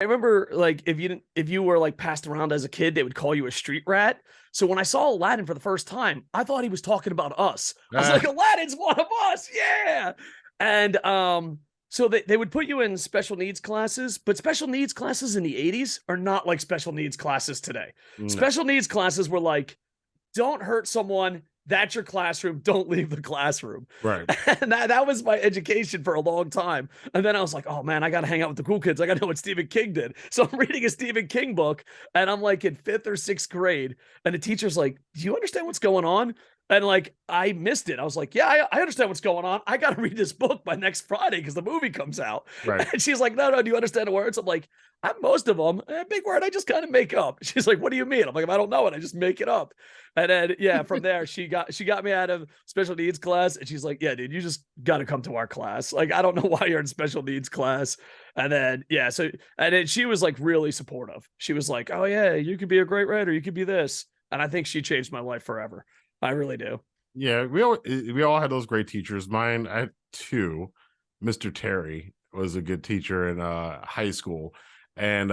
I remember like if you were like passed around as a kid, they would call you a street rat. So when I saw Aladdin for the first time, I thought he was talking about us. I was Uh, like, Aladdin's one of us, yeah. And so they would put you in special needs classes, but special needs classes in the 80s are not like special needs classes today. no, Special needs classes were like, don't hurt someone. That's your classroom. Don't leave the classroom. right. And that was my education for a long time. And then I was like, oh man, I got to hang out with the cool kids. I got to know what Stephen King did. So I'm reading a Stephen King book and I'm like in fifth or sixth grade. And the teacher's like, do you understand what's going on? And like, I missed it. I was like, yeah, I understand what's going on. I got to read this book by next Friday because the movie comes out. Right. And she's like, no, do you understand the words? I'm like, most of them, a big word I just kind of make up. She's like, what do you mean? I'm like, if I don't know it, I just make it up. And then yeah, from there she got me out of special needs class, and she's like, yeah, dude, you just got to come to our class. Like, I don't know why you're in special needs class. And then yeah, so and then she was like really supportive. She was like, oh yeah, you could be a great writer, you could be this. And I think she changed my life forever. I really do. Yeah, we all had those great teachers. Mine, I had two. Mr. Terry was a good teacher in high school, and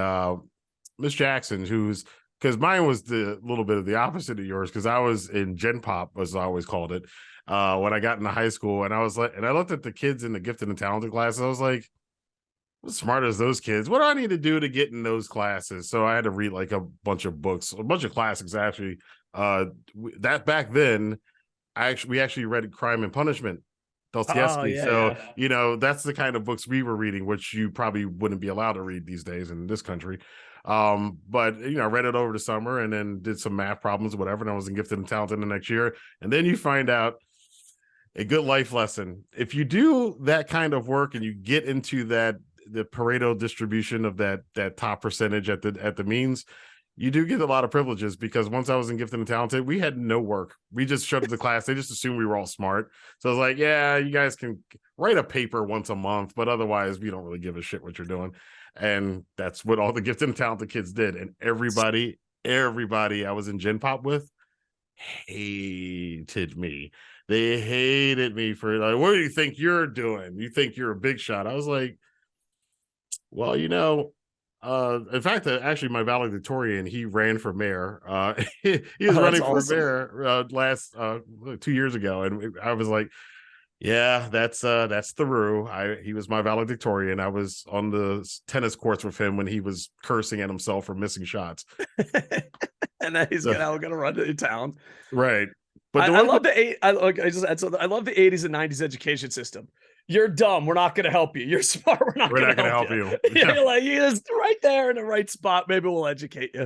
Miss Jackson, who's because mine was the little bit of the opposite of yours, because I was in Gen Pop, as I always called it, when I got into high school, and I was like, and I looked at the kids in the gifted and talented classes, I was like, I'm as smart as those kids. What do I need to do to get in those classes? So I had to read like a bunch of books, a bunch of classics actually. That back then we actually read Crime and Punishment, Oh Dostoevsky. yeah, So, yeah. that's the kind of books we were reading, which you probably wouldn't be allowed to read these days in this country. But I read it over the summer and then did some math problems or whatever. And I was in gifted and talented the next year. And then you find out a good life lesson. If you do that kind of work and you get into the Pareto distribution of that top percentage at the means, you do get a lot of privileges, because once I was in gifted and talented, we had no work. We just showed up to class. They just assumed we were all smart. So I was like, yeah, you guys can write a paper once a month, but otherwise we don't really give a shit what you're doing. And that's what all the gifted and talented kids did. And everybody I was in Gen Pop with hated me. They hated me for like, what do you think you're doing? You think you're a big shot? I was like, well, in fact, actually, my valedictorian, he ran for mayor. He was Oh, that's running for awesome. mayor last 2 years ago, and I was like, "Yeah, that's the Roo." He was my valedictorian. I was on the tennis courts with him when he was cursing at himself for missing shots. And then he's So, gonna run to town. right, but the I one love thing, the eight. I like. I just. I love the 80s and 90s education system. You're dumb. We're not going to help you. You're smart. We're not we're going to not going to help help you. you. Yeah, you're like you're just right there in the right spot. Maybe we'll educate you.